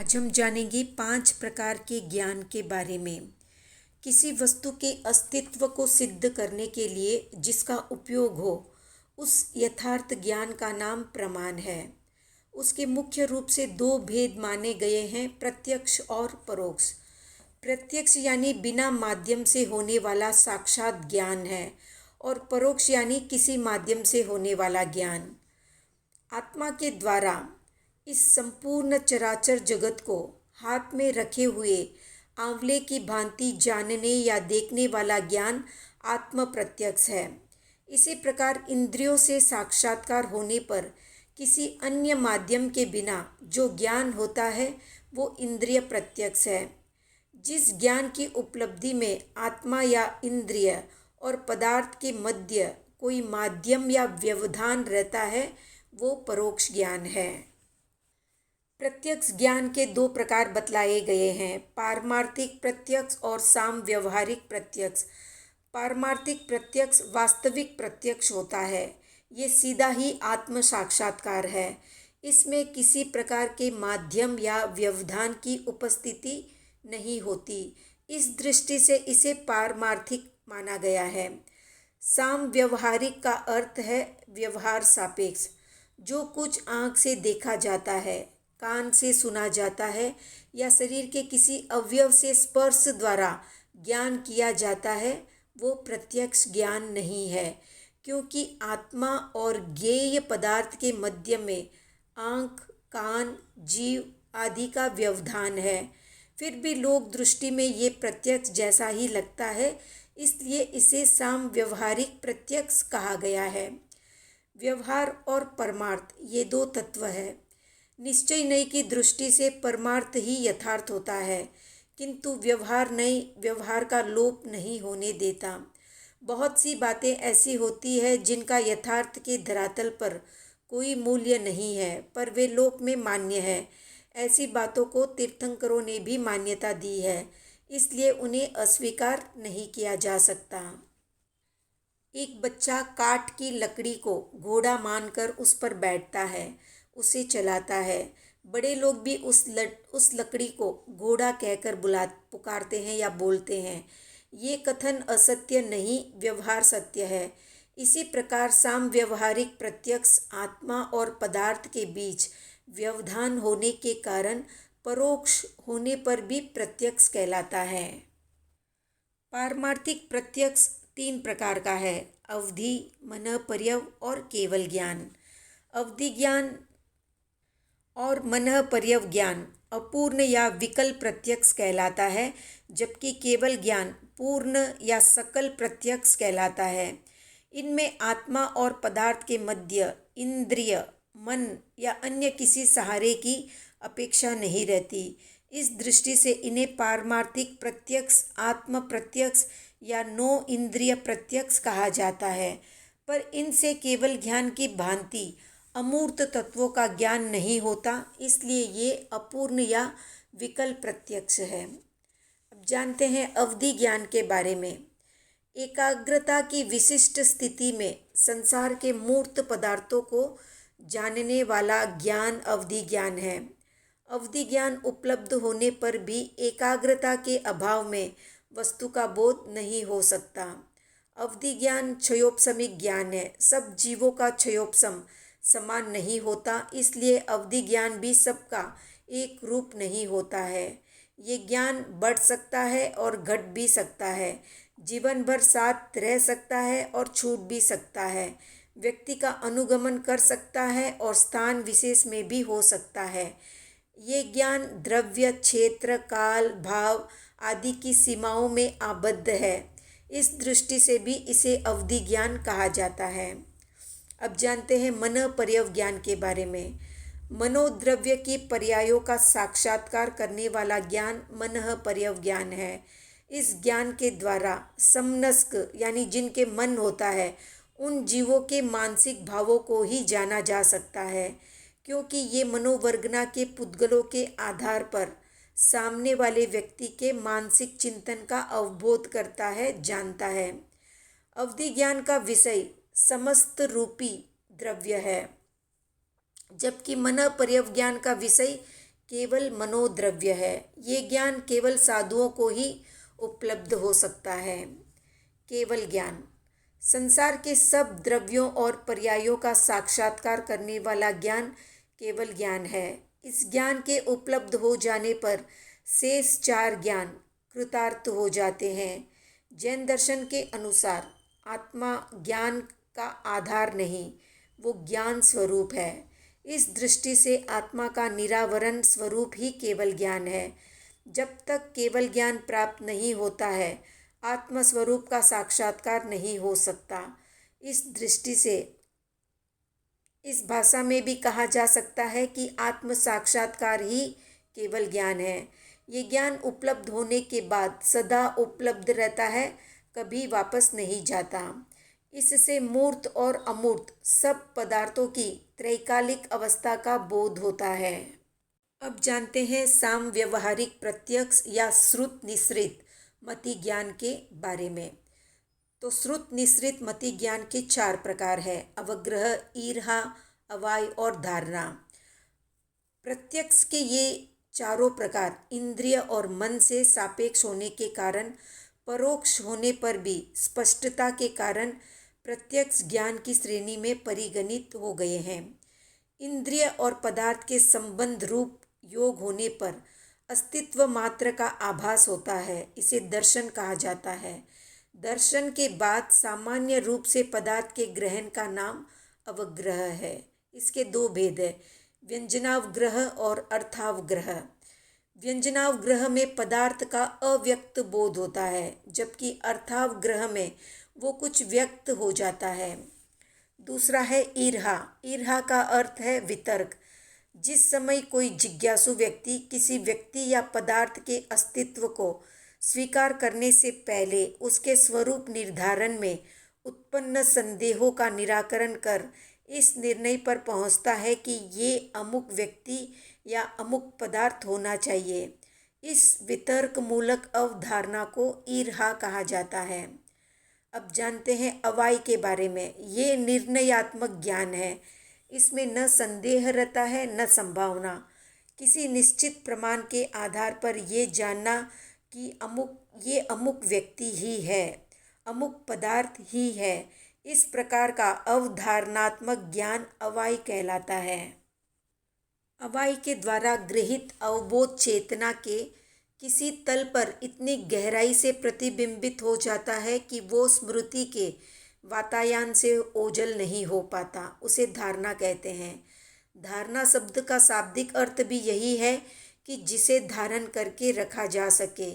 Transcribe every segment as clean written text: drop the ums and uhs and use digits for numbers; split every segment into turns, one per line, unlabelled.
आज हम जानेंगे 5 प्रकार के ज्ञान के बारे में। किसी वस्तु के अस्तित्व को सिद्ध करने के लिए जिसका उपयोग हो, उस यथार्थ ज्ञान का नाम प्रमाण है। उसके मुख्य रूप से 2 भेद माने गए हैं, प्रत्यक्ष और परोक्ष। प्रत्यक्ष यानी बिना माध्यम से होने वाला साक्षात ज्ञान है, और परोक्ष यानी किसी माध्यम से होने वाला ज्ञान। आत्मा के द्वारा इस संपूर्ण चराचर जगत को हाथ में रखे हुए आंवले की भांति जानने या देखने वाला ज्ञान आत्म प्रत्यक्ष है। इसी प्रकार इंद्रियों से साक्षात्कार होने पर किसी अन्य माध्यम के बिना जो ज्ञान होता है वो इंद्रिय प्रत्यक्ष है। जिस ज्ञान की उपलब्धि में आत्मा या इंद्रिय और पदार्थ के मध्य कोई माध्यम या व्यवधान रहता है वो परोक्ष ज्ञान है। प्रत्यक्ष ज्ञान के 2 प्रकार बतलाए गए हैं, पारमार्थिक प्रत्यक्ष और सामव्यवहारिक प्रत्यक्ष। पारमार्थिक प्रत्यक्ष वास्तविक प्रत्यक्ष होता है। ये सीधा ही आत्म साक्षात्कार है। इसमें किसी प्रकार के माध्यम या व्यवधान की उपस्थिति नहीं होती। इस दृष्टि से इसे पारमार्थिक माना गया है। सामव्यवहारिक का अर्थ है व्यवहार सापेक्ष। जो कुछ आँख से देखा जाता है, कान से सुना जाता है या शरीर के किसी अवयव से स्पर्श द्वारा ज्ञान किया जाता है वो प्रत्यक्ष ज्ञान नहीं है, क्योंकि आत्मा और ज्ञेय पदार्थ के मध्य में आँख, कान, जीव आदि का व्यवधान है। फिर भी लोक दृष्टि में ये प्रत्यक्ष जैसा ही लगता है, इसलिए इसे सामव्यवहारिक प्रत्यक्ष कहा गया है। व्यवहार और परमार्थ ये 2 तत्व है। निश्चय नहीं की दृष्टि से परमार्थ ही यथार्थ होता है, किंतु व्यवहार नहीं व्यवहार का लोप नहीं होने देता। बहुत सी बातें ऐसी होती है जिनका यथार्थ के धरातल पर कोई मूल्य नहीं है, पर वे लोक में मान्य है। ऐसी बातों को तीर्थंकरों ने भी मान्यता दी है, इसलिए उन्हें अस्वीकार नहीं किया जा सकता। एक बच्चा काठ की लकड़ी को घोड़ा मानकर उस पर बैठता है, उसे चलाता है। बड़े लोग भी उस लकड़ी को घोड़ा कहकर पुकारते हैं या बोलते हैं। ये कथन असत्य नहीं, व्यवहार सत्य है। इसी प्रकार सामव्यवहारिक प्रत्यक्ष आत्मा और पदार्थ के बीच व्यवधान होने के कारण परोक्ष होने पर भी प्रत्यक्ष कहलाता है। पारमार्थिक प्रत्यक्ष 3 प्रकार का है, अवधि, मनःपर्यव और केवल ज्ञान। अवधि ज्ञान और मनःपर्यव ज्ञान अपूर्ण या विकल प्रत्यक्ष कहलाता है, जबकि केवल ज्ञान पूर्ण या सकल प्रत्यक्ष कहलाता है। इनमें आत्मा और पदार्थ के मध्य इंद्रिय, मन या अन्य किसी सहारे की अपेक्षा नहीं रहती। इस दृष्टि से इन्हें पारमार्थिक प्रत्यक्ष, आत्म प्रत्यक्ष या नो इंद्रिय प्रत्यक्ष कहा जाता है। पर इनसे केवल ज्ञान की भांति अमूर्त तत्वों का ज्ञान नहीं होता, इसलिए ये अपूर्ण या विकल प्रत्यक्ष है। अब जानते हैं अवधि ज्ञान के बारे में। एकाग्रता की विशिष्ट स्थिति में संसार के मूर्त पदार्थों को जानने वाला ज्ञान अवधि ज्ञान है। अवधि ज्ञान उपलब्ध होने पर भी एकाग्रता के अभाव में वस्तु का बोध नहीं हो सकता। अवधि ज्ञान क्षयोपशमिक ज्ञान है। सब जीवों का क्षयोपशम समान नहीं होता, इसलिए अवधि ज्ञान भी सबका एक रूप नहीं होता है। ये ज्ञान बढ़ सकता है और घट भी सकता है, जीवन भर साथ रह सकता है और छूट भी सकता है, व्यक्ति का अनुगमन कर सकता है और स्थान विशेष में भी हो सकता है। ये ज्ञान द्रव्य, क्षेत्र, काल, भाव आदि की सीमाओं में आबद्ध है। इस दृष्टि से भी इसे अवधि ज्ञान कहा जाता है। अब जानते हैं मनःपर्यव ज्ञान के बारे में। मनोद्रव्य की पर्यायों का साक्षात्कार करने वाला ज्ञान मनःपर्यव ज्ञान है। इस ज्ञान के द्वारा समनस्क यानी जिनके मन होता है, उन जीवों के मानसिक भावों को ही जाना जा सकता है, क्योंकि ये मनोवर्गना के पुद्गलों के आधार पर सामने वाले व्यक्ति के मानसिक चिंतन का अवबोध करता है, जानता है। अवधि ज्ञान का विषय समस्त रूपी द्रव्य है, जबकि मनःपर्यव ज्ञान का विषय केवल मनोद्रव्य है। ये ज्ञान केवल साधुओं को ही उपलब्ध हो सकता है। केवल ज्ञान संसार के सब द्रव्यों और पर्यायों का साक्षात्कार करने वाला ज्ञान केवल ज्ञान है। इस ज्ञान के उपलब्ध हो जाने पर शेष 4 ज्ञान कृतार्थ हो जाते हैं। जैन दर्शन के अनुसार आत्मा ज्ञान का आधार नहीं, वो ज्ञान स्वरूप है। इस दृष्टि से आत्मा का निरावरण स्वरूप ही केवल ज्ञान है। जब तक केवल ज्ञान प्राप्त नहीं होता है, आत्म स्वरूप का साक्षात्कार नहीं हो सकता। इस दृष्टि से इस भाषा में भी कहा जा सकता है कि आत्म साक्षात्कार ही केवल ज्ञान है। ये ज्ञान उपलब्ध होने के बाद सदा उपलब्ध रहता है, कभी वापस नहीं जाता। इससे मूर्त और अमूर्त सब पदार्थों की त्रैकालिक अवस्था का बोध होता है। अब जानते हैं साम व्यवहारिक प्रत्यक्ष या श्रुत निश्रित मति ज्ञान के बारे में। तो श्रुत निश्रित मति ज्ञान के 4 प्रकार है: अवग्रह, ईर्हा, अवाय और धारणा। प्रत्यक्ष के ये चारों प्रकार इंद्रिय और मन से सापेक्ष होने के कारण, परोक्ष होने पर भी स्पष्टता के कारण प्रत्यक्ष ज्ञान की श्रेणी में परिगणित हो गए हैं। इंद्रिय और पदार्थ के संबंध रूप योग होने पर अस्तित्व मात्र का आभास होता है, इसे दर्शन कहा जाता है। दर्शन के बाद सामान्य रूप से पदार्थ के ग्रहण का नाम अवग्रह है। इसके 2 भेद है, व्यंजनावग्रह और अर्थावग्रह। व्यंजनावग्रह में पदार्थ का अव्यक्त बोध होता है, जबकि अर्थावग्रह में वो कुछ व्यक्त हो जाता है। दूसरा है ईर्हा। ईर्हा का अर्थ है वितर्क। जिस समय कोई जिज्ञासु व्यक्ति किसी व्यक्ति या पदार्थ के अस्तित्व को स्वीकार करने से पहले उसके स्वरूप निर्धारण में उत्पन्न संदेहों का निराकरण कर इस निर्णय पर पहुंचता है कि ये अमुक व्यक्ति या अमुक पदार्थ होना चाहिए, इस वितर्क मूलक अवधारणा को ईर्हा कहा जाता है। अब जानते हैं अवाय के बारे में। ये निर्णयात्मक ज्ञान है। इसमें न संदेह रहता है न संभावना। किसी निश्चित प्रमाण के आधार पर ये जानना कि ये अमुक व्यक्ति ही है, अमुक पदार्थ ही है, इस प्रकार का अवधारणात्मक ज्ञान अवाय कहलाता है। अवाय के द्वारा गृहीत अवबोध चेतना के किसी तल पर इतनी गहराई से प्रतिबिंबित हो जाता है कि वो स्मृति के वातायन से ओझल नहीं हो पाता, उसे धारणा कहते हैं। धारणा शब्द का शाब्दिक अर्थ भी यही है कि जिसे धारण करके रखा जा सके,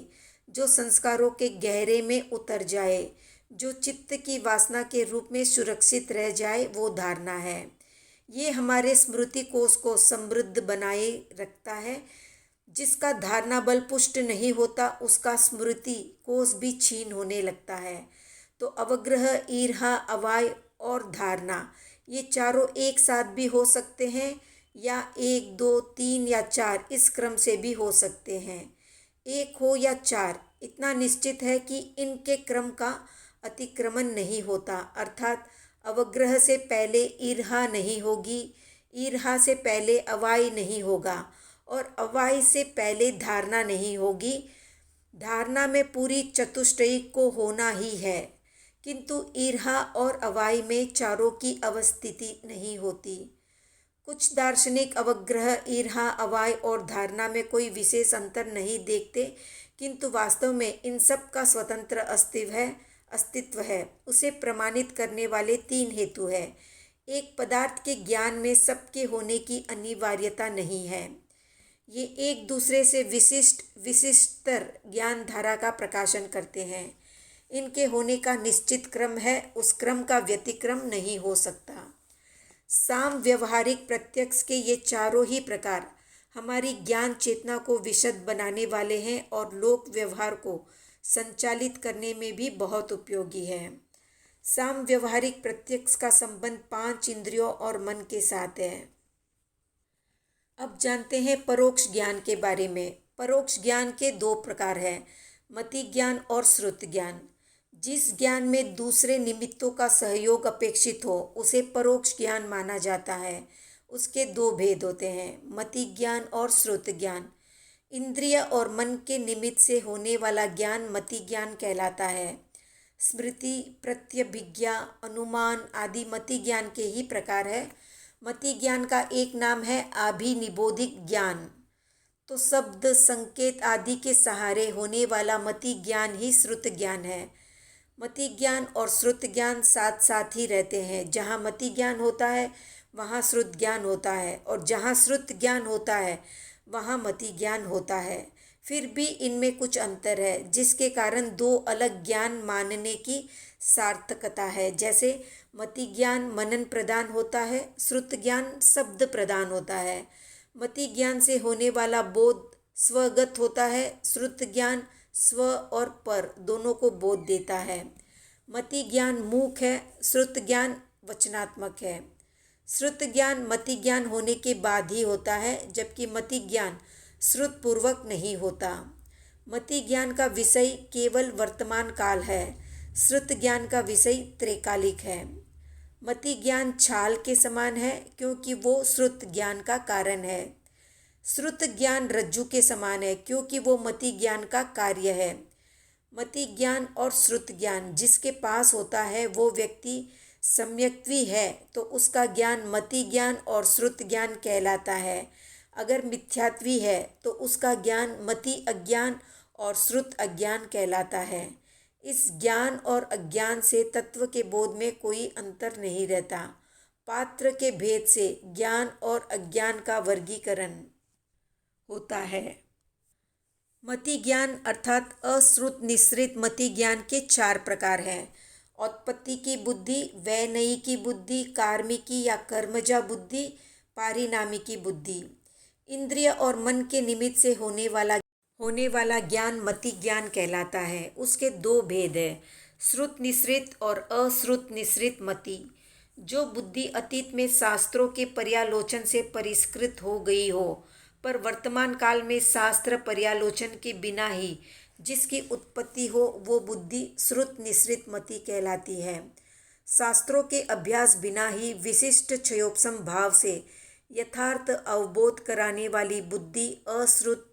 जो संस्कारों के गहरे में उतर जाए, जो चित्त की वासना के रूप में सुरक्षित रह जाए, वो धारणा है। ये हमारे स्मृति कोश को समृद्ध बनाए रखता है। जिसका धारणा बल पुष्ट नहीं होता, उसका स्मृति कोश भी क्षीण होने लगता है। तो अवग्रह, ईर्हा, अवाय और धारणा, ये चारों एक साथ भी हो सकते हैं या 1, 2, 3 या 4 इस क्रम से भी हो सकते हैं। 1 हो या 4, इतना निश्चित है कि इनके क्रम का अतिक्रमण नहीं होता। अर्थात अवग्रह से पहले ईर्हा नहीं होगी, ईर्हा से पहले अवाय नहीं होगा और अवाय से पहले धारणा नहीं होगी। धारणा में पूरी चतुष्टयी को होना ही है, किंतु ईर्हा और अवाय में चारों की अवस्थिति नहीं होती। कुछ दार्शनिक अवग्रह, ईर्हा, अवाय और धारणा में कोई विशेष अंतर नहीं देखते, किंतु वास्तव में इन सब का स्वतंत्र अस्तित्व है। उसे प्रमाणित करने वाले 3 हेतु है। एक, पदार्थ के ज्ञान में सबके होने की अनिवार्यता नहीं है। ये एक दूसरे से विशिष्टतर ज्ञान धारा का प्रकाशन करते हैं। इनके होने का निश्चित क्रम है, उस क्रम का व्यतिक्रम नहीं हो सकता। साम व्यवहारिक प्रत्यक्ष के ये चारों ही प्रकार हमारी ज्ञान चेतना को विशद बनाने वाले हैं और लोक व्यवहार को संचालित करने में भी बहुत उपयोगी है। साम व्यवहारिक प्रत्यक्ष का संबंध 5 इंद्रियों और मन के साथ है। अब जानते हैं परोक्ष ज्ञान के बारे में। परोक्ष ज्ञान के 2 प्रकार हैं, मति ज्ञान और श्रुत ज्ञान। जिस ज्ञान में दूसरे निमित्तों का सहयोग अपेक्षित हो, उसे परोक्ष ज्ञान माना जाता है। उसके दो भेद होते हैं, मति ज्ञान और श्रुत ज्ञान। इंद्रिय और मन के निमित्त से होने वाला ज्ञान मति ज्ञान कहलाता है। स्मृति, प्रत्यभिज्ञा, अनुमान आदि मति ज्ञान के ही प्रकार है। मति ज्ञान का एक नाम है अभिनिबोधिक ज्ञान। तो शब्द, संकेत आदि के सहारे होने वाला मति ज्ञान ही श्रुत ज्ञान है। मति ज्ञान और श्रुत ज्ञान साथ साथ ही रहते हैं। जहाँ मति ज्ञान होता है वहाँ श्रुत ज्ञान होता है, और जहाँ श्रुत ज्ञान होता है वहाँ मति ज्ञान होता है। फिर भी इनमें कुछ अंतर है, जिसके कारण दो अलग ज्ञान मानने की सार्थकता है। जैसे मति ज्ञान मनन प्रधान होता है, श्रुत ज्ञान शब्द प्रधान होता है। मति ज्ञान से होने वाला बोध स्वगत होता है, श्रुत ज्ञान स्व और पर दोनों को बोध देता है। मति ज्ञान मूक है, श्रुत ज्ञान वचनात्मक है। श्रुत ज्ञान मति ज्ञान होने के बाद ही होता है, जबकि मति ज्ञान श्रुत पूर्वक नहीं होता। मति ज्ञान का विषय केवल वर्तमान काल है, श्रुत ज्ञान का विषय त्रैकालिक है। मति ज्ञान छाल के समान है, क्योंकि वो श्रुत ज्ञान का कारण है। श्रुत ज्ञान रज्जु के समान है, क्योंकि वो मति ज्ञान का कार्य है। मति ज्ञान और श्रुत ज्ञान जिसके पास होता है वो व्यक्ति सम्यक्त्वी है, तो उसका ज्ञान मति ज्ञान और श्रुत ज्ञान कहलाता है। अगर मिथ्यात्वी है तो उसका ज्ञान मति अज्ञान और श्रुत अज्ञान कहलाता है। इस ज्ञान और अज्ञान से तत्व के बोध में कोई अंतर नहीं रहता। पात्र के भेद से ज्ञान और अज्ञान का वर्गीकरण होता है। मति ज्ञान अर्थात अश्रुत निश्रित मति ज्ञान के 4 प्रकार हैं। औत्पत्ति की बुद्धि, वैनयिकी बुद्धि, कार्मिकी या कर्मजा बुद्धि, पारिणामिकी बुद्धि। इंद्रिय और मन के निमित्त से होने वाला ज्ञान मति ज्ञान कहलाता है। उसके 2 भेद है, श्रुत निश्रित और अश्रुत निश्रित मति। जो बुद्धि अतीत में शास्त्रों के पर्यालोचन से परिष्कृत हो गई हो, पर वर्तमान काल में शास्त्र पर्यालोचन के बिना ही जिसकी उत्पत्ति हो, वो बुद्धि श्रुत निश्रित मति कहलाती है। शास्त्रों के अभ्यास बिना ही विशिष्ट क्षयोपम भाव से यथार्थ अवबोध कराने वाली बुद्धि अश्रुत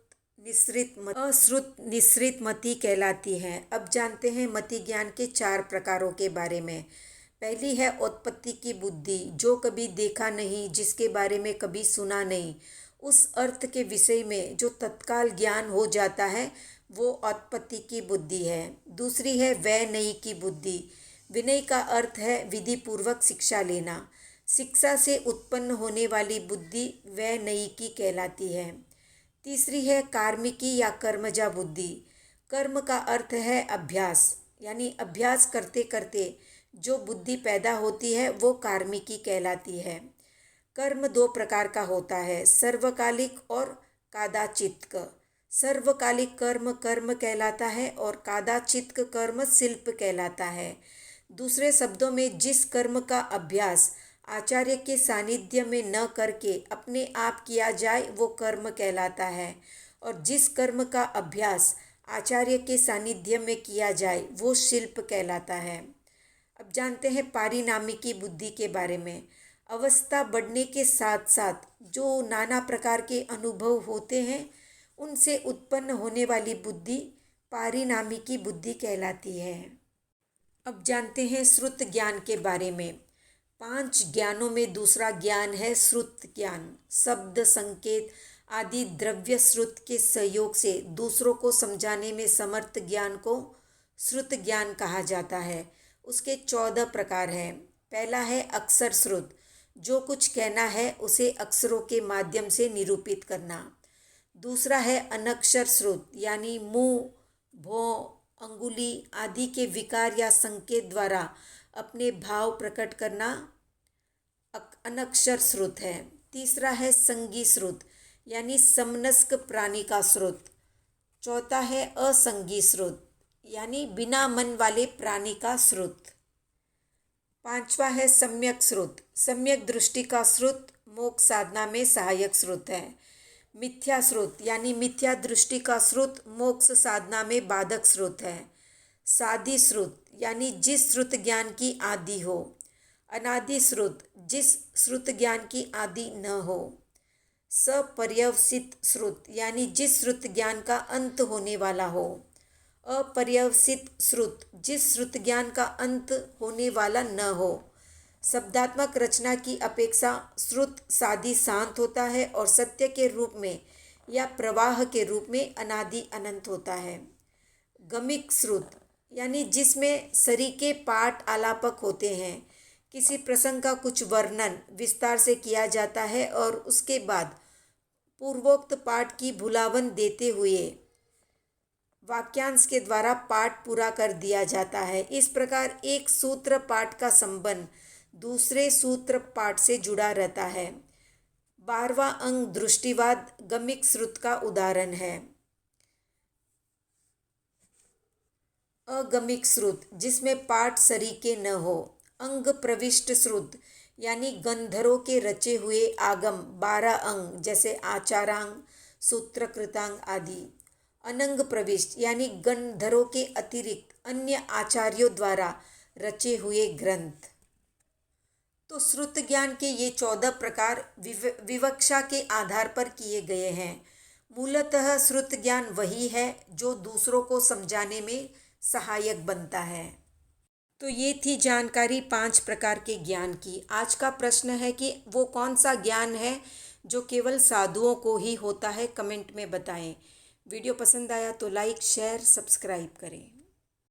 निश्रित मति कहलाती है। अब जानते हैं मति ज्ञान के 4 प्रकारों के बारे में। पहली है उत्पत्ति की बुद्धि, जो कभी देखा नहीं, जिसके बारे में कभी सुना नहीं, उस अर्थ के विषय में जो तत्काल ज्ञान हो जाता है, वो उत्पत्ति की बुद्धि है। दूसरी है वैनयिकी बुद्धि। विनय का अर्थ है विधि पूर्वक शिक्षा लेना। शिक्षा से उत्पन्न होने वाली बुद्धि वैनयिकी कहलाती है। तीसरी है कार्मिकी या कर्मजा बुद्धि। कर्म का अर्थ है अभ्यास, यानी अभ्यास करते करते जो बुद्धि पैदा होती है वो कार्मिकी कहलाती है। कर्म 2 प्रकार का होता है, सर्वकालिक और कादाचित्क। सर्वकालिक कर्म कर्म कहलाता है और कादाचित्क कर्म शिल्प कहलाता है। दूसरे शब्दों में, जिस कर्म का अभ्यास आचार्य के सानिध्य में न करके अपने आप किया जाए वो कर्म कहलाता है, और जिस कर्म का अभ्यास आचार्य के सानिध्य में किया जाए वो शिल्प कहलाता है। अब जानते हैं पारिणामिकी बुद्धि के बारे में। अवस्था बढ़ने के साथ साथ जो नाना प्रकार के अनुभव होते हैं, उनसे उत्पन्न होने वाली बुद्धि पारिणामिकी बुद्धि कहलाती है। अब जानते हैं श्रुत ज्ञान के बारे में। 5 ज्ञानों में दूसरा ज्ञान है श्रुत ज्ञान। शब्द, संकेत आदि द्रव्य श्रुत के सहयोग से दूसरों को समझाने में समर्थ ज्ञान को श्रुत ज्ञान कहा जाता है। उसके 14 प्रकार हैं। पहला है अक्षर श्रुत, जो कुछ कहना है उसे अक्षरों के माध्यम से निरूपित करना। दूसरा है अनक्षर श्रुत, यानी मुंह, भौं, अंगुली आदि के विकार या संकेत द्वारा अपने भाव प्रकट करना अनक्षर श्रुत है। तीसरा है संगी श्रुत, यानी समनस्क प्राणी का श्रुत। चौथा है असंगी श्रुत, यानी बिना मन वाले प्राणी का श्रुत। 5वां है सम्यक श्रुत। सम्यक दृष्टि का श्रुत मोक्ष साधना में सहायक श्रुत है। मिथ्या श्रुत, यानी मिथ्या दृष्टि का श्रुत मोक्ष साधना में बाधक श्रुत है। साधी श्रुत, यानी जिस श्रुत ज्ञान की आदि हो। अनादि श्रुत, जिस श्रुत ज्ञान की आदि न हो। सपर्यवसित श्रुत, यानी जिस श्रुत ज्ञान का अंत होने वाला हो। अपर्यवसित श्रुत, जिस श्रुत ज्ञान का अंत होने वाला न हो। शब्दात्मक रचना की अपेक्षा श्रुत सादी शांत होता है और सत्य के रूप में या प्रवाह के रूप में अनादि अनंत होता है। गमिक श्रुत, यानी जिसमें सरीके पाठ आलापक होते हैं। किसी प्रसंग का कुछ वर्णन विस्तार से किया जाता है और उसके बाद पूर्वोक्त पाठ की भुलावन देते हुए वाक्यांश के द्वारा पाठ पूरा कर दिया जाता है। इस प्रकार एक सूत्र पाठ का संबंध दूसरे सूत्र पाठ से जुड़ा रहता है। 12वां अंग दृष्टिवाद गमिक श्रुत का उदाहरण है। अगमिक श्रुत, जिसमें पाठ सरीके न हो। अंग प्रविष्ट श्रुत, यानी गंधरों के रचे हुए आगम 12 अंग जैसे आचारांग, सूत्रकृतांग आदि। अनंग प्रविष्ट, यानी गंधरों के अतिरिक्त अन्य आचार्यों द्वारा रचे हुए ग्रंथ। तो श्रुत ज्ञान के ये 14 प्रकार विवक्षा के आधार पर किए गए हैं। मूलतः श्रुत ज्ञान वही है जो दूसरों को समझाने में सहायक बनता है। तो ये थी जानकारी 5 प्रकार के ज्ञान की। आज का प्रश्न है कि वो कौन सा ज्ञान है जो केवल साधुओं को ही होता है, कमेंट में बताएं। वीडियो पसंद आया तो लाइक, शेयर, सब्सक्राइब करें।